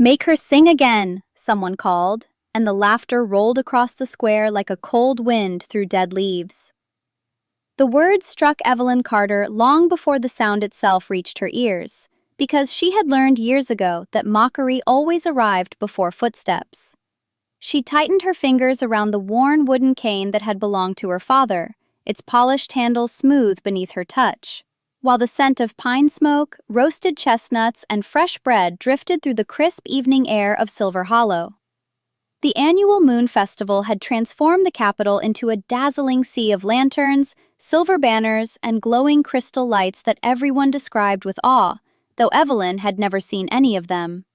Make her sing again, someone called, and the laughter rolled across the square like a cold wind through dead leaves. The words struck Evelyn Carter long before the sound itself reached her ears, because she had learned years ago that mockery always arrived before footsteps. She tightened her fingers around the worn wooden cane that had belonged to her father, its polished handle smooth beneath her touch, while the scent of pine smoke, roasted chestnuts, and fresh bread drifted through the crisp evening air of Silver Hollow. The annual Moon Festival had transformed the capital into a dazzling sea of lanterns, silver banners, and glowing crystal lights that everyone described with awe, though Evelyn had never seen any of them.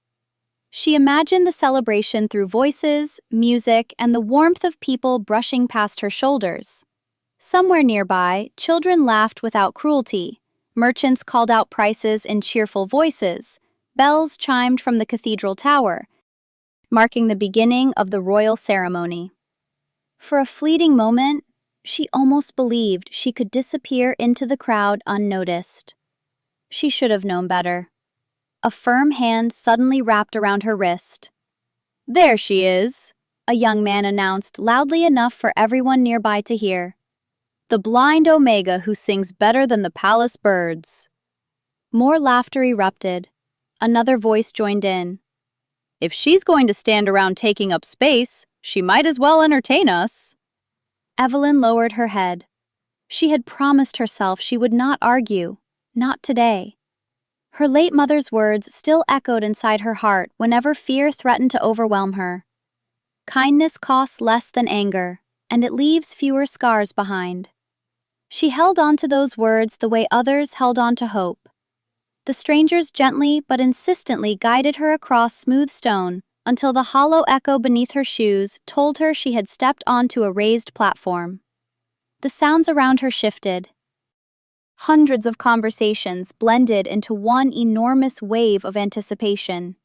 She imagined the celebration through voices, music, and the warmth of people brushing past her shoulders. Somewhere nearby, children laughed without cruelty, merchants called out prices in cheerful voices, bells chimed from the cathedral tower, marking the beginning of the royal ceremony. For a fleeting moment, she almost believed she could disappear into the crowd unnoticed. She should have known better. A firm hand suddenly wrapped around her wrist. "There she is," a young man announced loudly enough for everyone nearby to hear. "The blind Omega who sings better than the palace birds." More laughter erupted. Another voice joined in. "If she's going to stand around taking up space, she might as well entertain us." Evelyn lowered her head. She had promised herself she would not argue, not today. Her late mother's words still echoed inside her heart whenever fear threatened to overwhelm her. Kindness costs less than anger, and it leaves fewer scars behind. She held on to those words the way others held on to hope. The strangers gently but insistently guided her across smooth stone until the hollow echo beneath her shoes told her she had stepped onto a raised platform. The sounds around her shifted. Hundreds of conversations blended into one enormous wave of anticipation.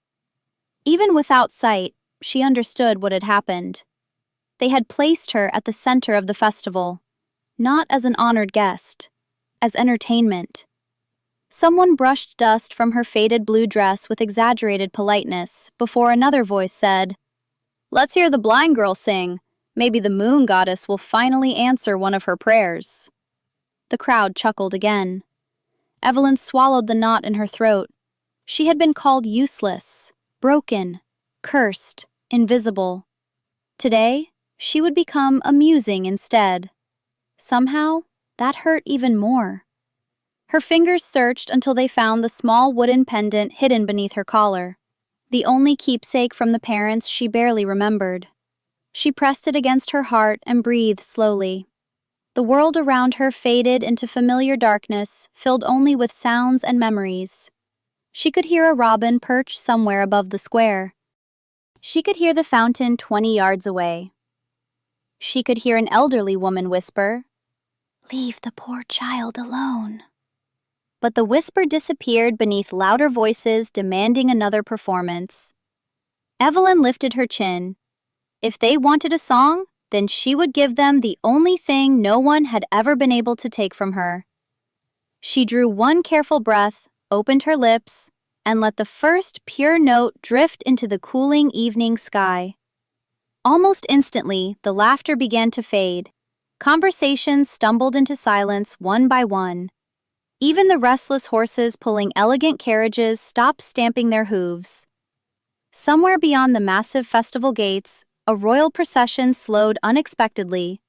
Even without sight, she understood what had happened. They had placed her at the center of the festival, not as an honored guest, as entertainment. Someone brushed dust from her faded blue dress with exaggerated politeness before another voice said, "Let's hear the blind girl sing. Maybe the moon goddess will finally answer one of her prayers." The crowd chuckled again. Evelyn swallowed the knot in her throat. She had been called useless, broken, cursed, invisible. Today, she would become amusing instead. Somehow, that hurt even more. Her fingers searched until they found the small wooden pendant hidden beneath her collar, the only keepsake from the parents she barely remembered. She pressed it against her heart and breathed slowly. The world around her faded into familiar darkness, filled only with sounds and memories. She could hear a robin perch somewhere above the square. She could hear the fountain 20 yards away. She could hear an elderly woman whisper, "Leave the poor child alone." But the whisper disappeared beneath louder voices demanding another performance. Evelyn lifted her chin. If they wanted a song, then she would give them the only thing no one had ever been able to take from her. She drew one careful breath, opened her lips, and let the first pure note drift into the cooling evening sky. Almost instantly, the laughter began to fade. Conversations stumbled into silence one by one. Even the restless horses pulling elegant carriages stopped stamping their hooves. Somewhere beyond the massive festival gates, a royal procession slowed unexpectedly.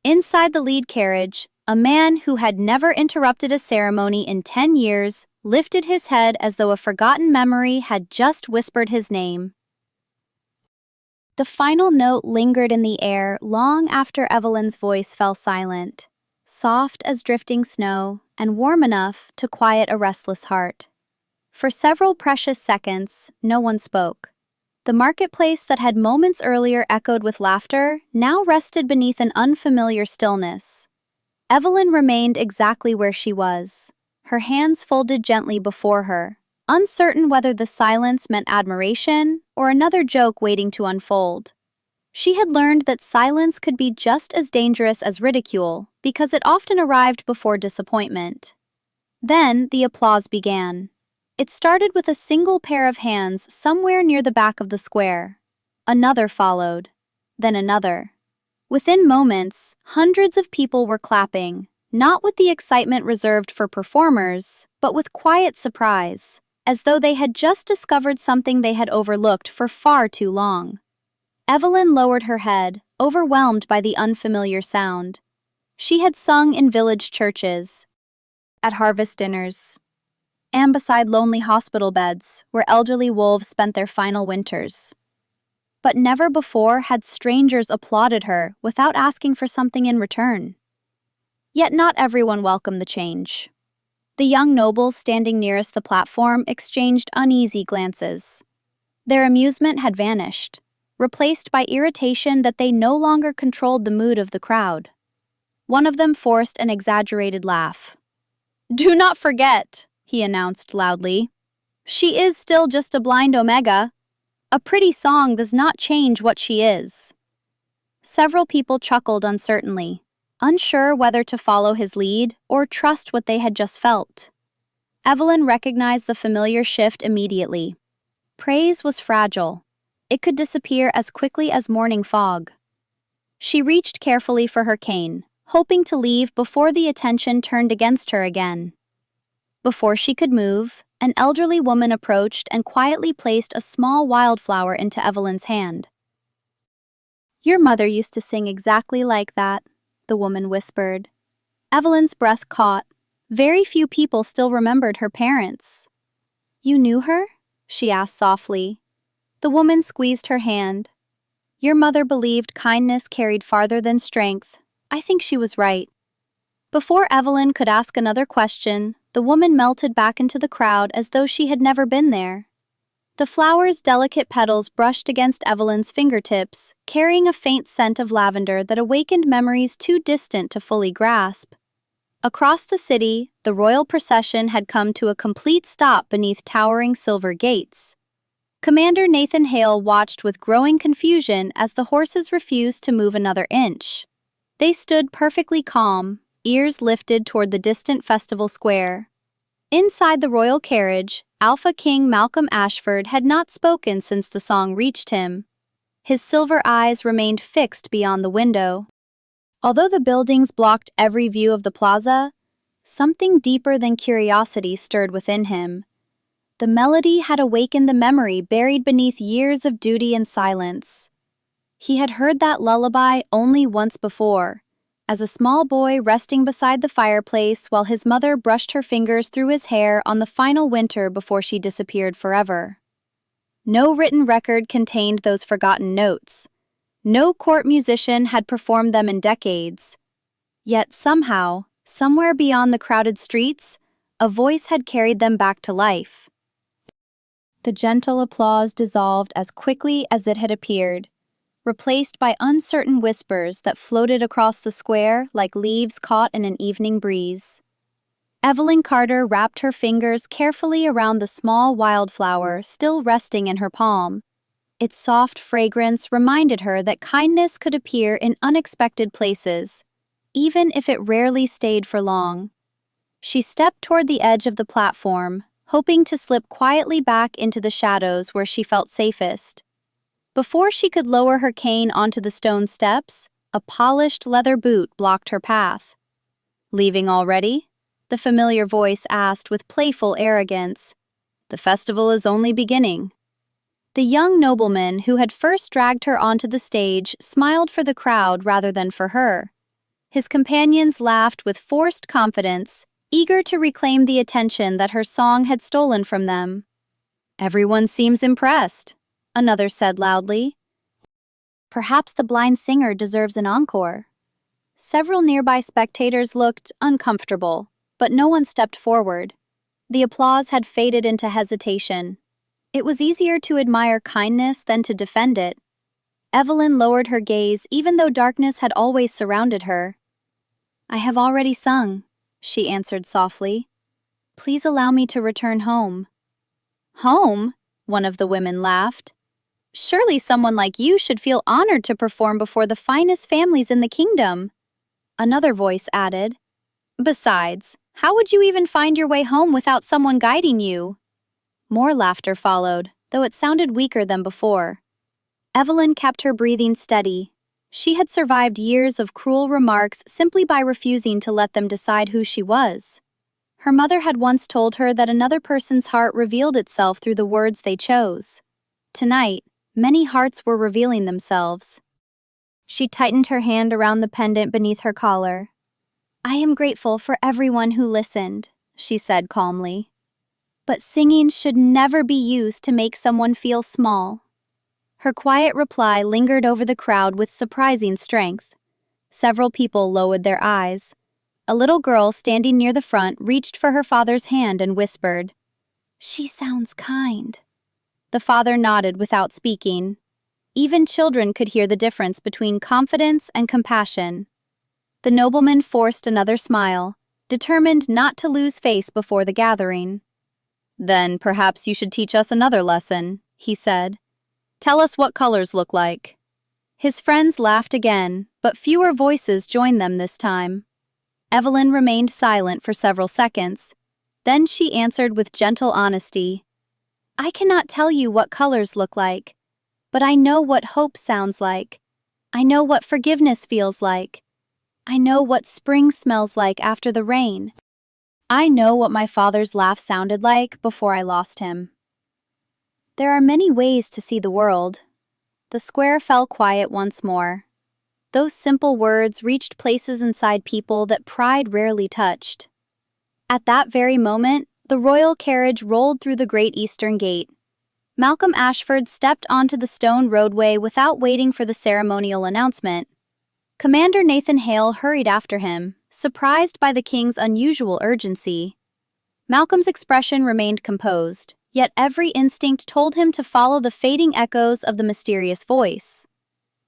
Inside the lead carriage, a man who had never interrupted a ceremony in 10 years lifted his head as though a forgotten memory had just whispered his name. The final note lingered in the air long after Evelyn's voice fell silent, soft as drifting snow and warm enough to quiet a restless heart. For several precious seconds, no one spoke. The marketplace that had moments earlier echoed with laughter now rested beneath an unfamiliar stillness. Evelyn remained exactly where she was, her hands folded gently before her, uncertain whether the silence meant admiration or another joke waiting to unfold. She had learned that silence could be just as dangerous as ridicule because it often arrived before disappointment. Then the applause began. It started with a single pair of hands somewhere near the back of the square. Another followed, then another. Within moments, hundreds of people were clapping, not with the excitement reserved for performers, but with quiet surprise, as though they had just discovered something they had overlooked for far too long. Evelyn lowered her head, overwhelmed by the unfamiliar sound. She had sung in village churches, at harvest dinners, and beside lonely hospital beds where elderly wolves spent their final winters. But never before had strangers applauded her without asking for something in return. Yet not everyone welcomed the change. The young nobles standing nearest the platform exchanged uneasy glances. Their amusement had vanished, replaced by irritation that they no longer controlled the mood of the crowd. One of them forced an exaggerated laugh. "Do not forget," he announced loudly. "She is still just a blind omega. A pretty song does not change what she is." Several people chuckled uncertainly, unsure whether to follow his lead or trust what they had just felt. Evelyn recognized the familiar shift immediately. Praise was fragile. It could disappear as quickly as morning fog. She reached carefully for her cane, hoping to leave before the attention turned against her again. Before she could move, an elderly woman approached and quietly placed a small wildflower into Evelyn's hand. "Your mother used to sing exactly like that," the woman whispered. Evelyn's breath caught. Very few people still remembered her parents. "You knew her?" she asked softly. The woman squeezed her hand. "Your mother believed kindness carried farther than strength. I think she was right." Before Evelyn could ask another question, the woman melted back into the crowd as though she had never been there. The flower's delicate petals brushed against Evelyn's fingertips, carrying a faint scent of lavender that awakened memories too distant to fully grasp. Across the city, the royal procession had come to a complete stop beneath towering silver gates. Commander Nathan Hale watched with growing confusion as the horses refused to move another inch. They stood perfectly calm, ears lifted toward the distant festival square. Inside the royal carriage, Alpha King Malcolm Ashford had not spoken since the song reached him. His silver eyes remained fixed beyond the window. Although the buildings blocked every view of the plaza, something deeper than curiosity stirred within him. The melody had awakened the memory buried beneath years of duty and silence. He had heard that lullaby only once before, as a small boy resting beside the fireplace while his mother brushed her fingers through his hair on the final winter before she disappeared forever. No written record contained those forgotten notes. No court musician had performed them in decades. Yet somehow, somewhere beyond the crowded streets, a voice had carried them back to life. The gentle applause dissolved as quickly as it had appeared, replaced by uncertain whispers that floated across the square like leaves caught in an evening breeze. Evelyn Carter wrapped her fingers carefully around the small wildflower still resting in her palm. Its soft fragrance reminded her that kindness could appear in unexpected places, even if it rarely stayed for long. She stepped toward the edge of the platform, hoping to slip quietly back into the shadows where she felt safest. Before she could lower her cane onto the stone steps, a polished leather boot blocked her path. "Leaving already?" the familiar voice asked with playful arrogance. "The festival is only beginning." The young nobleman who had first dragged her onto the stage smiled for the crowd rather than for her. His companions laughed with forced confidence, eager to reclaim the attention that her song had stolen from them. "Everyone seems impressed," another said loudly. "Perhaps the blind singer deserves an encore." Several nearby spectators looked uncomfortable, but no one stepped forward. The applause had faded into hesitation. It was easier to admire kindness than to defend it. Evelyn lowered her gaze even though darkness had always surrounded her. "I have already sung," she answered softly. "Please allow me to return home." "Home?" one of the women laughed. "Surely someone like you should feel honored to perform before the finest families in the kingdom." Another voice added, "Besides, how would you even find your way home without someone guiding you?" More laughter followed, though it sounded weaker than before. Evelyn kept her breathing steady. She had survived years of cruel remarks simply by refusing to let them decide who she was. Her mother had once told her that another person's heart revealed itself through the words they chose. Tonight, many hearts were revealing themselves. She tightened her hand around the pendant beneath her collar. "I am grateful for everyone who listened," she said calmly. "But singing should never be used to make someone feel small." Her quiet reply lingered over the crowd with surprising strength. Several people lowered their eyes. A little girl standing near the front reached for her father's hand and whispered, "She sounds kind." The father nodded without speaking. Even children could hear the difference between confidence and compassion. The nobleman forced another smile, determined not to lose face before the gathering. "Then perhaps you should teach us another lesson," he said. "Tell us what colors look like." His friends laughed again, but fewer voices joined them this time. Evelyn remained silent for several seconds. Then she answered with gentle honesty, "I cannot tell you what colors look like, but I know what hope sounds like. I know what forgiveness feels like. I know what spring smells like after the rain. I know what my father's laugh sounded like before I lost him." There are many ways to see the world. The square fell quiet once more. Those simple words reached places inside people that pride rarely touched. At that very moment, the royal carriage rolled through the Great Eastern Gate. Malcolm Ashford stepped onto the stone roadway without waiting for the ceremonial announcement. Commander Nathan Hale hurried after him, surprised by the king's unusual urgency. Malcolm's expression remained composed, yet every instinct told him to follow the fading echoes of the mysterious voice.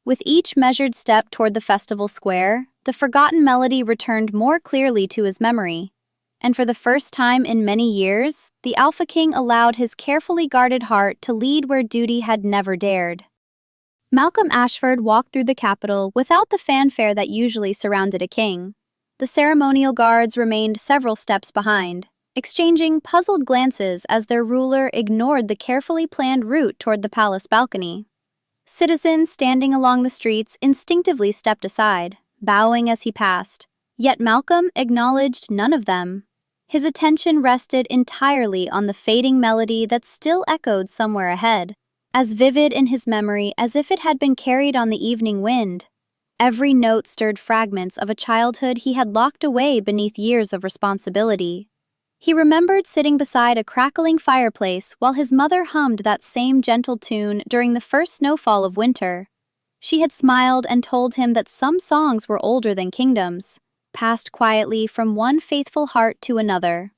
With each measured step toward the festival square, the forgotten melody returned more clearly to his memory. And for the first time in many years, the Alpha King allowed his carefully guarded heart to lead where duty had never dared. Malcolm Ashford walked through the capital without the fanfare that usually surrounded a king. The ceremonial guards remained several steps behind, exchanging puzzled glances as their ruler ignored the carefully planned route toward the palace balcony. Citizens standing along the streets instinctively stepped aside, bowing as he passed, yet Malcolm acknowledged none of them. His attention rested entirely on the fading melody that still echoed somewhere ahead, as vivid in his memory as if it had been carried on the evening wind. Every note stirred fragments of a childhood he had locked away beneath years of responsibility. He remembered sitting beside a crackling fireplace while his mother hummed that same gentle tune during the first snowfall of winter. She had smiled and told him that some songs were older than kingdoms, passed quietly from one faithful heart to another.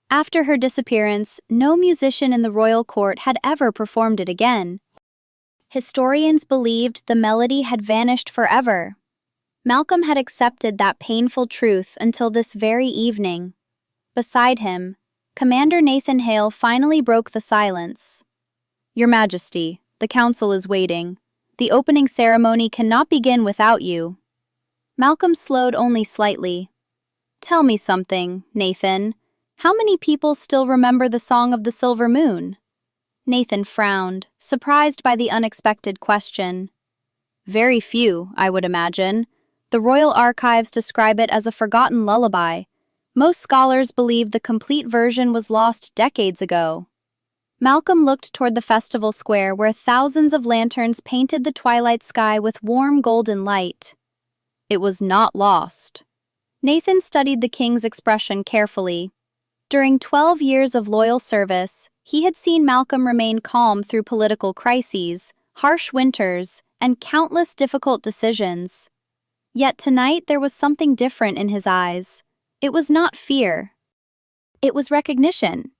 After her disappearance, no musician in the royal court had ever performed it again. Historians believed the melody had vanished forever. Malcolm had accepted that painful truth until this very evening. Beside him, Commander Nathan Hale finally broke the silence. "Your Majesty, the council is waiting. The opening ceremony cannot begin without you." Malcolm slowed only slightly. "Tell me something, Nathan. How many people still remember the Song of the Silver Moon?" Nathan frowned, surprised by the unexpected question. "Very few, I would imagine. The royal archives describe it as a forgotten lullaby. Most scholars believe the complete version was lost decades ago." Malcolm looked toward the festival square where thousands of lanterns painted the twilight sky with warm golden light. "It was not lost." Nathan studied the king's expression carefully. During 12 years of loyal service, he had seen Malcolm remain calm through political crises, harsh winters, and countless difficult decisions. Yet tonight there was something different in his eyes. It was not fear. It was recognition.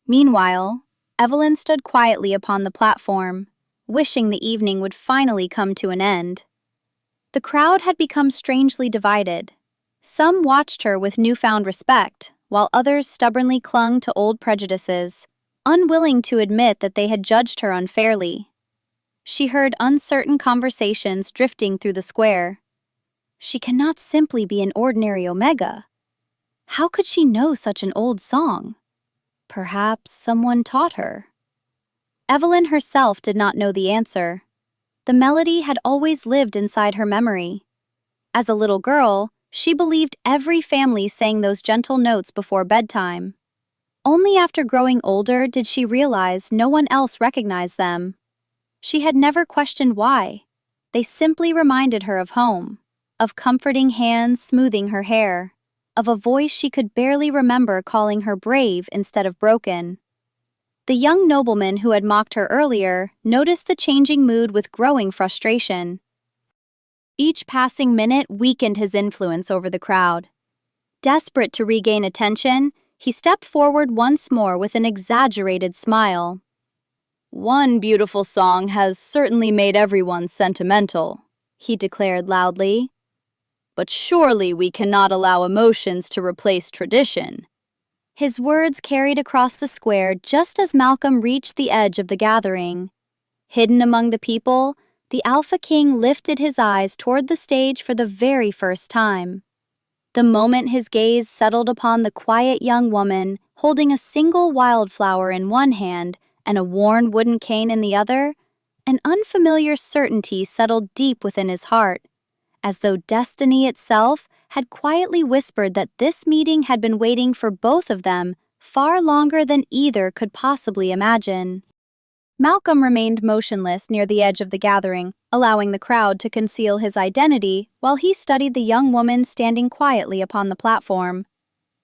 Meanwhile, Evelyn stood quietly upon the platform, wishing the evening would finally come to an end. The crowd had become strangely divided. Some watched her with newfound respect, while others stubbornly clung to old prejudices, unwilling to admit that they had judged her unfairly. She heard uncertain conversations drifting through the square. "She cannot simply be an ordinary Omega. How could she know such an old song?" Perhaps someone taught her. Evelyn herself did not know the answer. The melody had always lived inside her memory. As a little girl, she believed every family sang those gentle notes before bedtime. Only after growing older did she realize no one else recognized them. She had never questioned why. They simply reminded her of home, of comforting hands smoothing her hair, of a voice she could barely remember calling her brave instead of broken. The young nobleman who had mocked her earlier noticed the changing mood with growing frustration. Each passing minute weakened his influence over the crowd. Desperate to regain attention, he stepped forward once more with an exaggerated smile. "One beautiful song has certainly made everyone sentimental," he declared loudly. "But surely we cannot allow emotions to replace tradition." His words carried across the square just as Malcolm reached the edge of the gathering. Hidden among the people, the Alpha King lifted his eyes toward the stage for the very first time. The moment his gaze settled upon the quiet young woman holding a single wildflower in one hand and a worn wooden cane in the other, an unfamiliar certainty settled deep within his heart, as though destiny itself had quietly whispered that this meeting had been waiting for both of them far longer than either could possibly imagine. Malcolm remained motionless near the edge of the gathering, allowing the crowd to conceal his identity while he studied the young woman standing quietly upon the platform.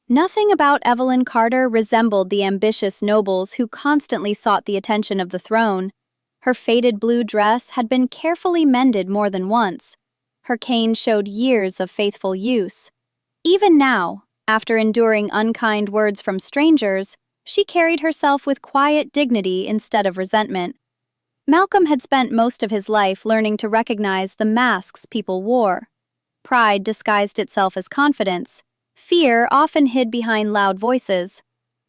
Nothing about Evelyn Carter resembled the ambitious nobles who constantly sought the attention of the throne. Her faded blue dress had been carefully mended more than once. Her cane showed years of faithful use. Even now, after enduring unkind words from strangers, she carried herself with quiet dignity instead of resentment. Malcolm had spent most of his life learning to recognize the masks people wore. Pride disguised itself as confidence. Fear often hid behind loud voices.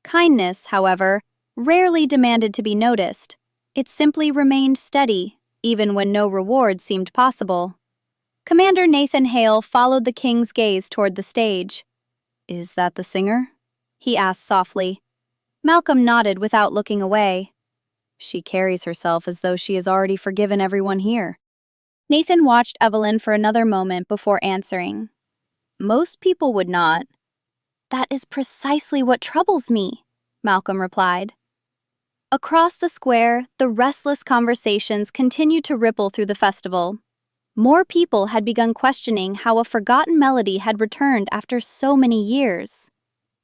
Kindness, however, rarely demanded to be noticed. It simply remained steady, even when no reward seemed possible. Commander Nathan Hale followed the king's gaze toward the stage. "Is that the singer?" he asked softly. Malcolm nodded without looking away. "She carries herself as though she has already forgiven everyone here." Nathan watched Evelyn for another moment before answering. "Most people would not." "That is precisely what troubles me," Malcolm replied. Across the square, the restless conversations continued to ripple through the festival. More people had begun questioning how a forgotten melody had returned after so many years.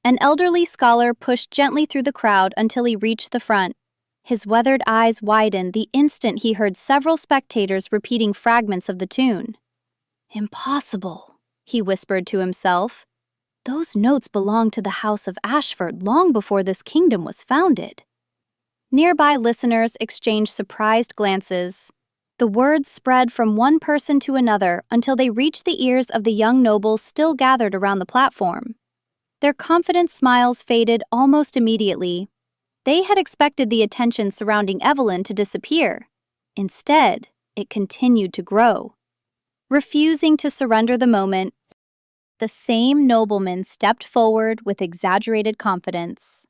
An elderly scholar pushed gently through the crowd until he reached the front. His weathered eyes widened the instant he heard several spectators repeating fragments of the tune. "Impossible," he whispered to himself. "Those notes belonged to the House of Ashford long before this kingdom was founded." Nearby listeners exchanged surprised glances. The words spread from one person to another until they reached the ears of the young nobles still gathered around the platform. Their confident smiles faded almost immediately. They had expected the attention surrounding Evelyn to disappear. Instead, it continued to grow. Refusing to surrender the moment, the same nobleman stepped forward with exaggerated confidence.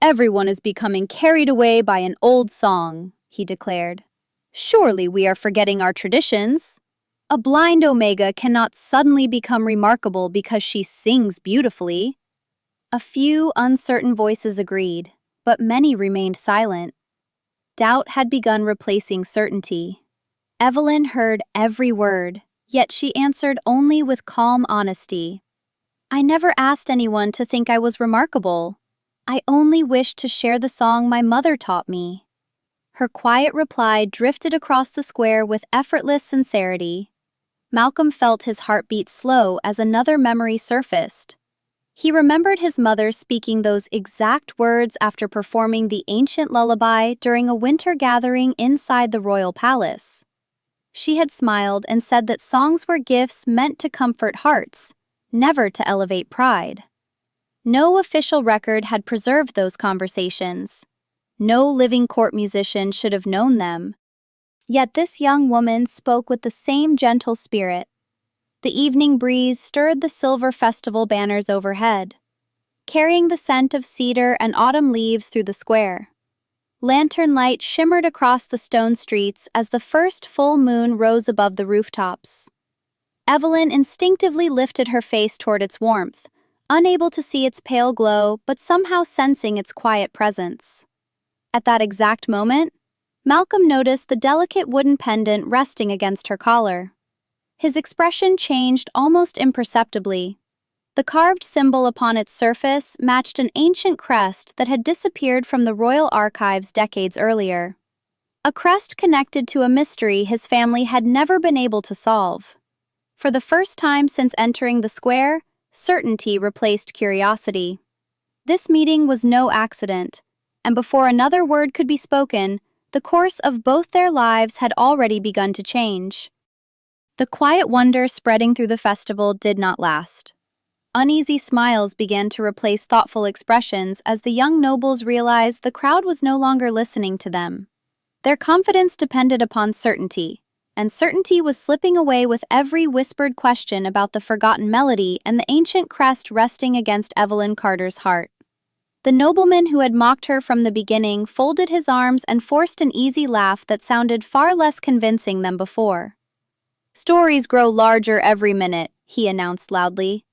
"Everyone is becoming carried away by an old song," he declared. "Surely we are forgetting our traditions. A blind Omega cannot suddenly become remarkable because she sings beautifully." A few uncertain voices agreed, but many remained silent. Doubt had begun replacing certainty. Evelyn heard every word, yet she answered only with calm honesty. "I never asked anyone to think I was remarkable. I only wished to share the song my mother taught me." Her quiet reply drifted across the square with effortless sincerity. Malcolm felt his heartbeat slow as another memory surfaced. He remembered his mother speaking those exact words after performing the ancient lullaby during a winter gathering inside the royal palace. She had smiled and said that songs were gifts meant to comfort hearts, never to elevate pride. No official record had preserved those conversations. No living court musician should have known them. Yet this young woman spoke with the same gentle spirit. The evening breeze stirred the silver festival banners overhead. carrying the scent of cedar and autumn leaves through the square. Lantern light shimmered across the stone streets as the first full moon rose above the rooftops. Evelyn instinctively lifted her face toward its warmth, unable to see its pale glow but somehow sensing its quiet presence. At that exact moment, Malcolm noticed the delicate wooden pendant resting against her collar. His expression changed almost imperceptibly. The carved symbol upon its surface matched an ancient crest that had disappeared from the royal archives decades earlier. A crest connected to a mystery his family had never been able to solve. For the first time since entering the square, certainty replaced curiosity. This meeting was no accident, and before another word could be spoken, the course of both their lives had already begun to change. The quiet wonder spreading through the festival did not last. Uneasy smiles began to replace thoughtful expressions as the young nobles realized the crowd was no longer listening to them. Their confidence depended upon certainty, and certainty was slipping away with every whispered question about the forgotten melody and the ancient crest resting against Evelyn Carter's heart. The nobleman who had mocked her from the beginning folded his arms and forced an easy laugh that sounded far less convincing than before. "Stories grow larger every minute," he announced loudly.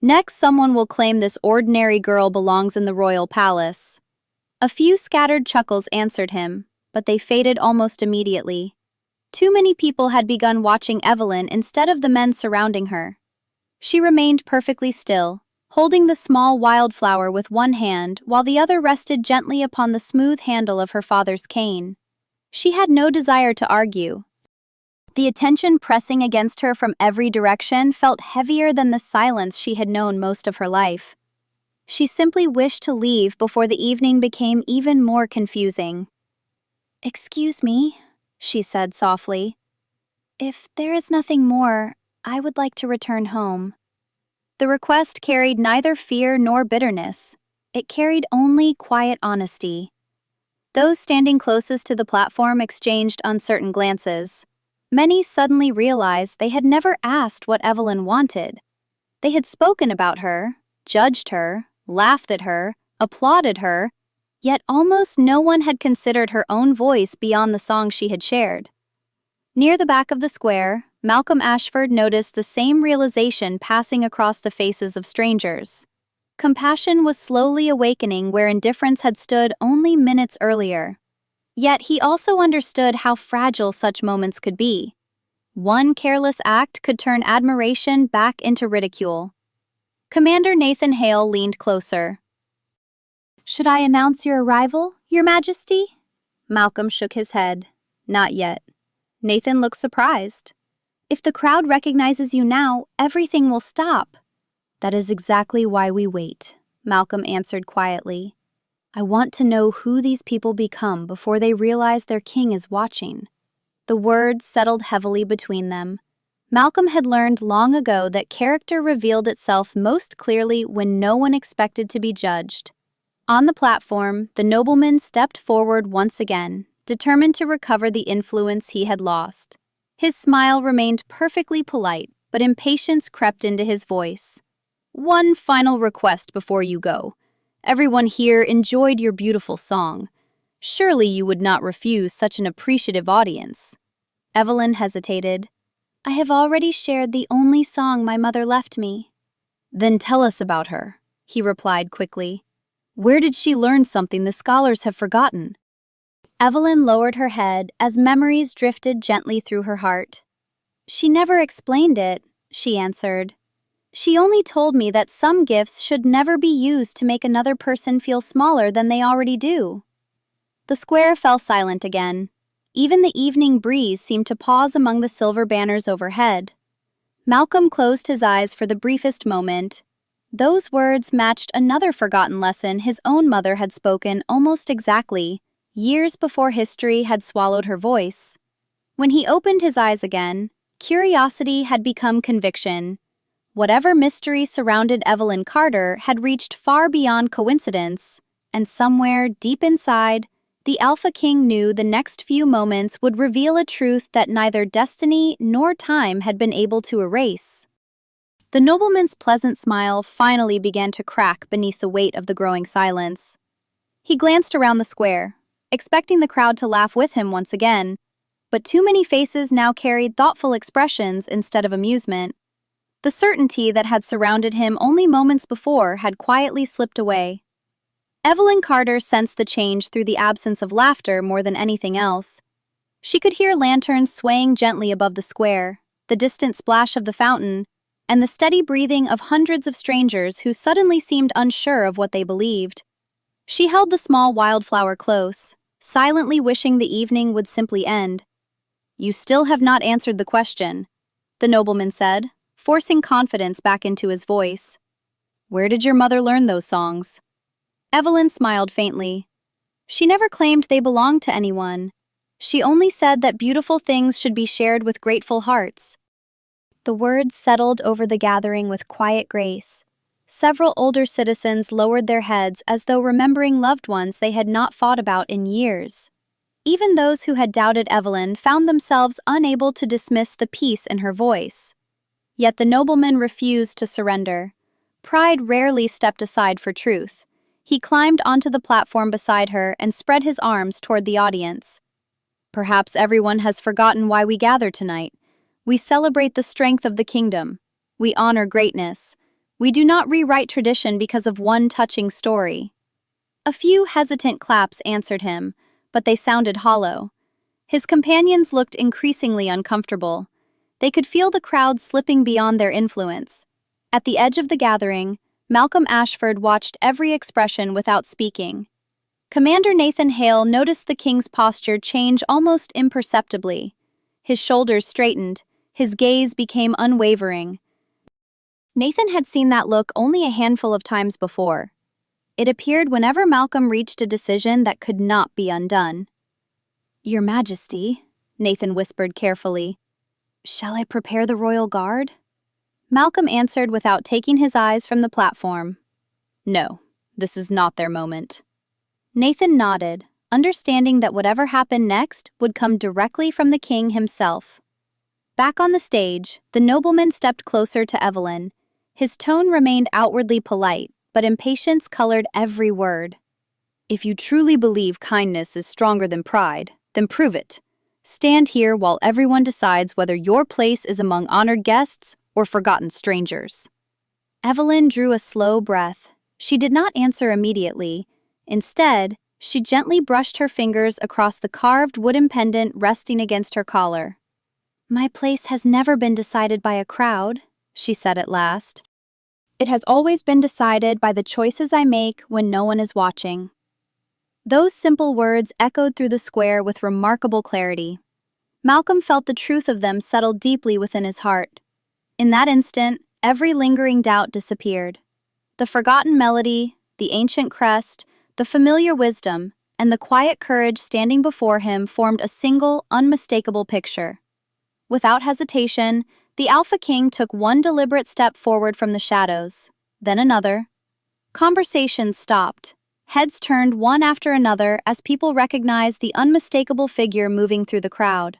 "Next, someone will claim this ordinary girl belongs in the royal palace." A few scattered chuckles answered him, but they faded almost immediately. Too many people had begun watching Evelyn instead of the men surrounding her. She remained perfectly still, holding the small wildflower with one hand while the other rested gently upon the smooth handle of her father's cane. She had no desire to argue. The attention pressing against her from every direction felt heavier than the silence she had known most of her life. She simply wished to leave before the evening became even more confusing. "Excuse me," she said softly. "If there is nothing more, I would like to return home." The request carried neither fear nor bitterness. It carried only quiet honesty. Those standing closest to the platform exchanged uncertain glances. Many suddenly realized they had never asked what Evelyn wanted. They had spoken about her, judged her, laughed at her, applauded her, yet almost no one had considered her own voice beyond the song she had shared. Near the back of the square, Malcolm Ashford noticed the same realization passing across the faces of strangers. Compassion was slowly awakening where indifference had stood only minutes earlier. Yet he also understood how fragile such moments could be. One careless act could turn admiration back into ridicule. Commander Nathan Hale leaned closer. "Should I announce your arrival, Your Majesty?" Malcolm shook his head. "Not yet." Nathan looked surprised. "If the crowd recognizes you now, everything will stop." "That is exactly why we wait," Malcolm answered quietly. "I want to know who these people become before they realize their king is watching." The words settled heavily between them. Malcolm had learned long ago that character revealed itself most clearly when no one expected to be judged. On the platform, the nobleman stepped forward once again, determined to recover the influence he had lost. His smile remained perfectly polite, but impatience crept into his voice. "One final request before you go. Everyone here enjoyed your beautiful song. Surely you would not refuse such an appreciative audience." Evelyn hesitated. "I have already shared the only song my mother left me." "Then tell us about her," he replied quickly. "Where did she learn something the scholars have forgotten?" Evelyn lowered her head as memories drifted gently through her heart. "She never explained it," she answered. "She only told me that some gifts should never be used to make another person feel smaller than they already do." The square fell silent again. Even the evening breeze seemed to pause among the silver banners overhead. Malcolm closed his eyes for the briefest moment. Those words matched another forgotten lesson his own mother had spoken almost exactly, years before history had swallowed her voice. When he opened his eyes again, curiosity had become conviction. Whatever mystery surrounded Evelyn Carter had reached far beyond coincidence, and somewhere deep inside, the Alpha King knew the next few moments would reveal a truth that neither destiny nor time had been able to erase. The nobleman's pleasant smile finally began to crack beneath the weight of the growing silence. He glanced around the square, expecting the crowd to laugh with him once again, but too many faces now carried thoughtful expressions instead of amusement. The certainty that had surrounded him only moments before had quietly slipped away. Evelyn Carter sensed the change through the absence of laughter more than anything else. She could hear lanterns swaying gently above the square, the distant splash of the fountain, and the steady breathing of hundreds of strangers who suddenly seemed unsure of what they believed. She held the small wildflower close, silently wishing the evening would simply end. "You still have not answered the question," the nobleman said, forcing confidence back into his voice. "Where did your mother learn those songs?" Evelyn smiled faintly. She never claimed they belonged to anyone. She only said that beautiful things should be shared with grateful hearts. The words settled over the gathering with quiet grace. Several older citizens lowered their heads as though remembering loved ones they had not thought about in years. Even those who had doubted Evelyn found themselves unable to dismiss the peace in her voice. Yet the nobleman refused to surrender. Pride rarely stepped aside for truth. He climbed onto the platform beside her and spread his arms toward the audience. "Perhaps everyone has forgotten why we gather tonight. We celebrate the strength of the kingdom. We honor greatness. We do not rewrite tradition because of one touching story." A few hesitant claps answered him, but they sounded hollow. His companions looked increasingly uncomfortable. They could feel the crowd slipping beyond their influence. At the edge of the gathering, Malcolm Ashford watched every expression without speaking. Commander Nathan Hale noticed the king's posture change almost imperceptibly. His shoulders straightened, his gaze became unwavering. Nathan had seen that look only a handful of times before. It appeared whenever Malcolm reached a decision that could not be undone. "Your Majesty," Nathan whispered carefully, "shall I prepare the royal guard?" Malcolm answered without taking his eyes from the platform. "No, this is not their moment." Nathan nodded, understanding that whatever happened next would come directly from the king himself. Back on the stage, the nobleman stepped closer to Evelyn. His tone remained outwardly polite, but impatience colored every word. "If you truly believe kindness is stronger than pride, then prove it. Stand here while everyone decides whether your place is among honored guests or forgotten strangers." Evelyn drew a slow breath. She did not answer immediately. Instead, she gently brushed her fingers across the carved wooden pendant resting against her collar. "My place has never been decided by a crowd," she said at last. "It has always been decided by the choices I make when no one is watching." Those simple words echoed through the square with remarkable clarity. Malcolm felt the truth of them settle deeply within his heart. In that instant, every lingering doubt disappeared. The forgotten melody, the ancient crest, the familiar wisdom, and the quiet courage standing before him formed a single, unmistakable picture. Without hesitation, the Alpha King took one deliberate step forward from the shadows, then another. Conversations stopped. Heads turned one after another as people recognized the unmistakable figure moving through the crowd.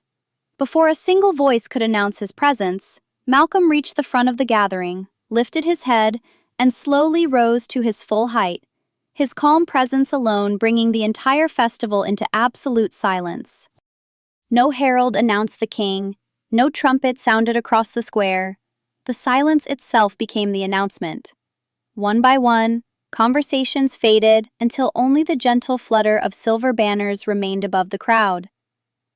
Before a single voice could announce his presence, Malcolm reached the front of the gathering, lifted his head, and slowly rose to his full height, his calm presence alone bringing the entire festival into absolute silence. No herald announced the king, no trumpet sounded across the square. The silence itself became the announcement. One by one, conversations faded until only the gentle flutter of silver banners remained above the crowd.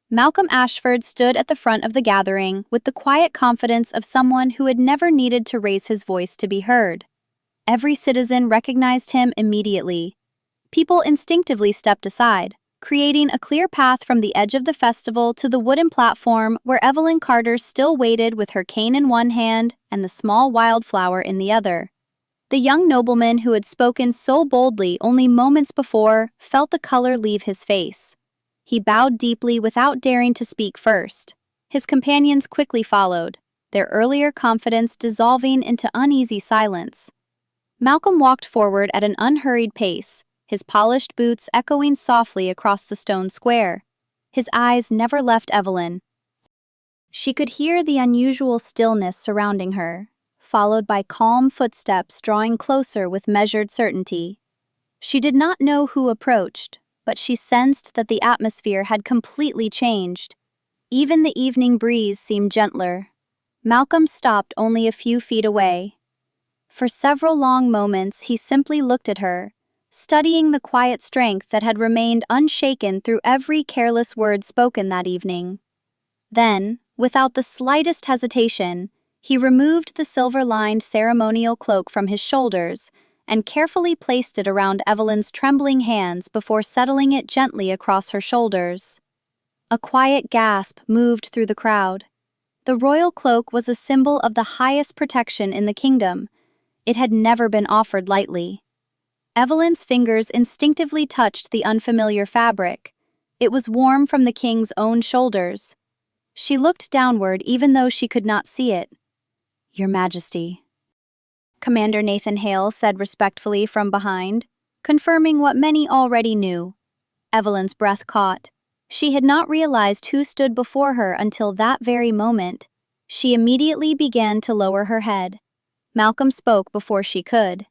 Malcolm Ashford stood at the front of the gathering with the quiet confidence of someone who had never needed to raise his voice to be heard. Every citizen recognized him immediately. People instinctively stepped aside, creating a clear path from the edge of the festival to the wooden platform where Evelyn Carter still waited with her cane in one hand and the small wildflower in the other. The young nobleman who had spoken so boldly only moments before felt the color leave his face. He bowed deeply without daring to speak first. His companions quickly followed, their earlier confidence dissolving into uneasy silence. Malcolm walked forward at an unhurried pace, his polished boots echoing softly across the stone square. His eyes never left Evelyn. She could hear the unusual stillness surrounding her, followed by calm footsteps drawing closer with measured certainty. She did not know who approached, but she sensed that the atmosphere had completely changed. Even the evening breeze seemed gentler. Malcolm stopped only a few feet away. For several long moments he simply looked at her, studying the quiet strength that had remained unshaken through every careless word spoken that evening. Then, without the slightest hesitation, he removed the silver-lined ceremonial cloak from his shoulders and carefully placed it around Evelyn's trembling hands before settling it gently across her shoulders. A quiet gasp moved through the crowd. The royal cloak was a symbol of the highest protection in the kingdom. It had never been offered lightly. Evelyn's fingers instinctively touched the unfamiliar fabric. It was warm from the king's own shoulders. She looked downward even though she could not see it. "Your Majesty," Commander Nathan Hale said respectfully from behind, confirming what many already knew. Evelyn's breath caught. She had not realized who stood before her until that very moment. She immediately began to lower her head. Malcolm spoke before she could.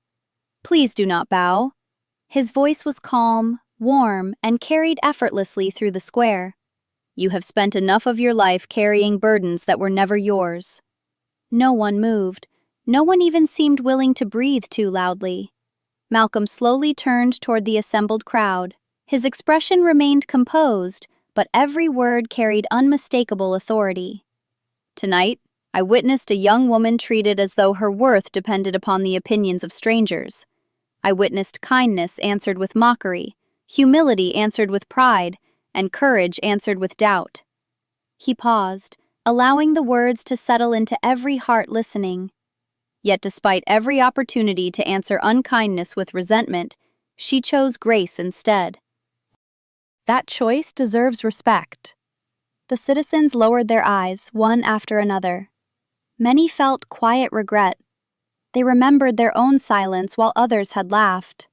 "Please do not bow." His voice was calm, warm, and carried effortlessly through the square. "You have spent enough of your life carrying burdens that were never yours." No one moved. No one even seemed willing to breathe too loudly. Malcolm slowly turned toward the assembled crowd. His expression remained composed, but every word carried unmistakable authority. "Tonight, I witnessed a young woman treated as though her worth depended upon the opinions of strangers. I witnessed kindness answered with mockery, humility answered with pride, and courage answered with doubt." He paused, allowing the words to settle into every heart listening. Yet despite every opportunity to answer unkindness with resentment, she chose grace instead. That choice deserves respect. The citizens lowered their eyes, one after another. Many felt quiet regret. They remembered their own silence while others had laughed.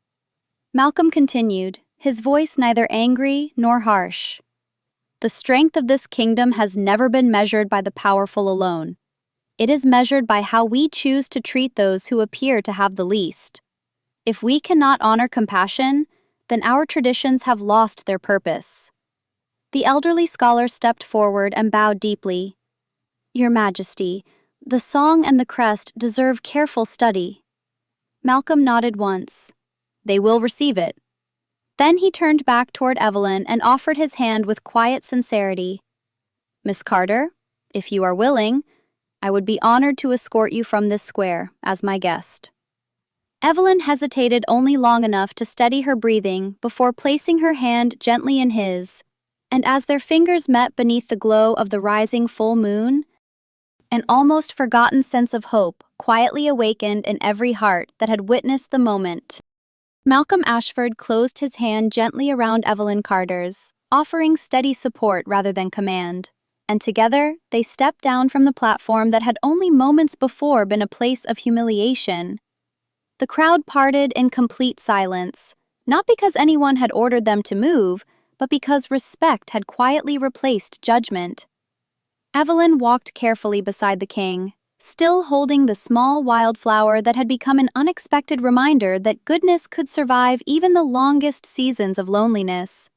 Malcolm continued, his voice neither angry nor harsh. "The strength of this kingdom has never been measured by the powerful alone. It is measured by how we choose to treat those who appear to have the least. If we cannot honor compassion, then our traditions have lost their purpose." The elderly scholar stepped forward and bowed deeply. "Your Majesty, the song and the crest deserve careful study." Malcolm nodded once. "They will receive it." Then he turned back toward Evelyn and offered his hand with quiet sincerity. "Miss Carter, if you are willing, I would be honored to escort you from this square as my guest." Evelyn hesitated only long enough to steady her breathing before placing her hand gently in his, and as their fingers met beneath the glow of the rising full moon, an almost forgotten sense of hope quietly awakened in every heart that had witnessed the moment. Malcolm Ashford closed his hand gently around Evelyn Carter's, offering steady support rather than command, and together they stepped down from the platform that had only moments before been a place of humiliation. The crowd parted in complete silence, not because anyone had ordered them to move, but because respect had quietly replaced judgment. Evelyn walked carefully beside the king, still holding the small wildflower that had become an unexpected reminder that goodness could survive even the longest seasons of loneliness.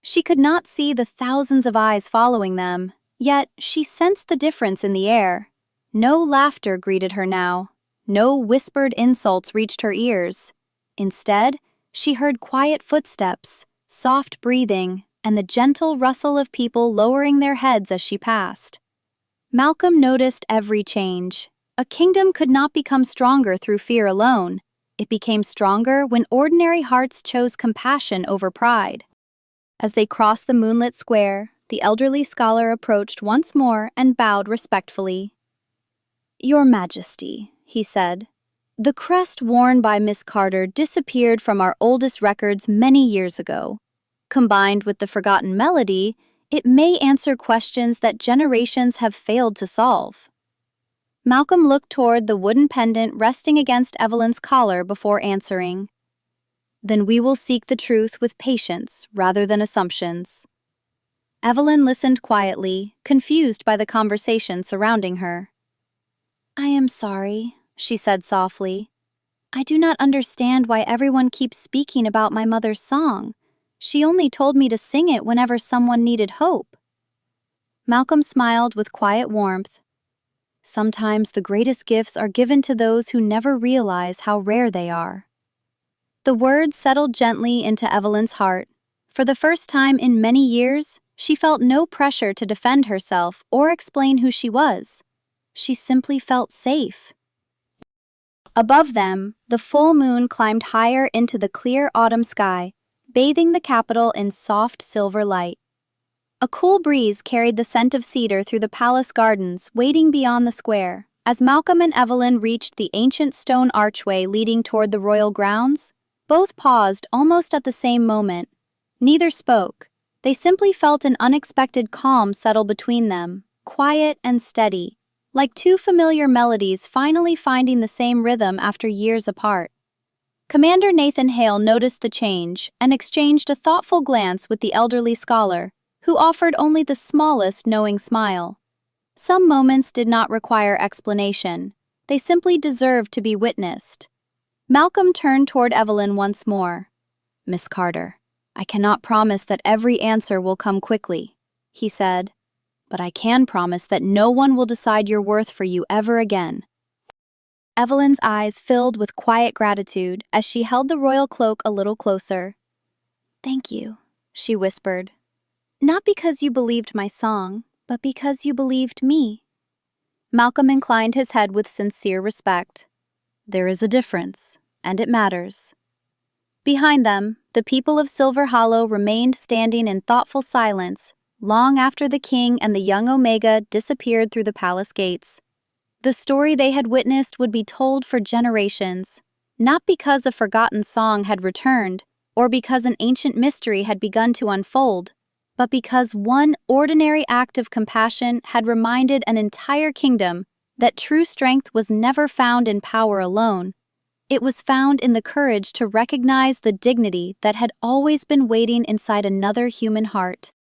She could not see the thousands of eyes following them, yet she sensed the difference in the air. No laughter greeted her now. No whispered insults reached her ears. Instead, she heard quiet footsteps, soft breathing, and the gentle rustle of people lowering their heads as she passed. Malcolm noticed every change. A kingdom could not become stronger through fear alone. It became stronger when ordinary hearts chose compassion over pride. As they crossed the moonlit square, the elderly scholar approached once more and bowed respectfully. "Your Majesty," he said, "the crest worn by Miss Carter disappeared from our oldest records many years ago. Combined with the forgotten melody, it may answer questions that generations have failed to solve." Malcolm looked toward the wooden pendant resting against Evelyn's collar before answering. "Then we will seek the truth with patience rather than assumptions." Evelyn listened quietly, confused by the conversation surrounding her. I am sorry, she said softly. I do not understand why everyone keeps speaking about my mother's song. She only told me to sing it whenever someone needed hope. Malcolm smiled with quiet warmth. Sometimes the greatest gifts are given to those who never realize how rare they are. The words settled gently into Evelyn's heart. For the first time in many years, she felt no pressure to defend herself or explain who she was. She simply felt safe. Above them, the full moon climbed higher into the clear autumn sky, bathing the capital in soft silver light. A cool breeze carried the scent of cedar through the palace gardens, waiting beyond the square. As Malcolm and Evelyn reached the ancient stone archway leading toward the royal grounds, both paused almost at the same moment. Neither spoke. They simply felt an unexpected calm settle between them, quiet and steady, like two familiar melodies finally finding the same rhythm after years apart. Commander Nathan Hale noticed the change and exchanged a thoughtful glance with the elderly scholar, who offered only the smallest knowing smile. Some moments did not require explanation. They simply deserved to be witnessed. Malcolm turned toward Evelyn once more. Miss Carter, I cannot promise that every answer will come quickly, he said, but I can promise that no one will decide your worth for you ever again. Evelyn's eyes filled with quiet gratitude as she held the royal cloak a little closer. Thank you, she whispered. Not because you believed my song, but because you believed me. Malcolm inclined his head with sincere respect. There is a difference, and it matters. Behind them, the people of Silver Hollow remained standing in thoughtful silence long after the king and the young Omega disappeared through the palace gates. The story they had witnessed would be told for generations, not because a forgotten song had returned or because an ancient mystery had begun to unfold, but because one ordinary act of compassion had reminded an entire kingdom that true strength was never found in power alone. It was found in the courage to recognize the dignity that had always been waiting inside another human heart.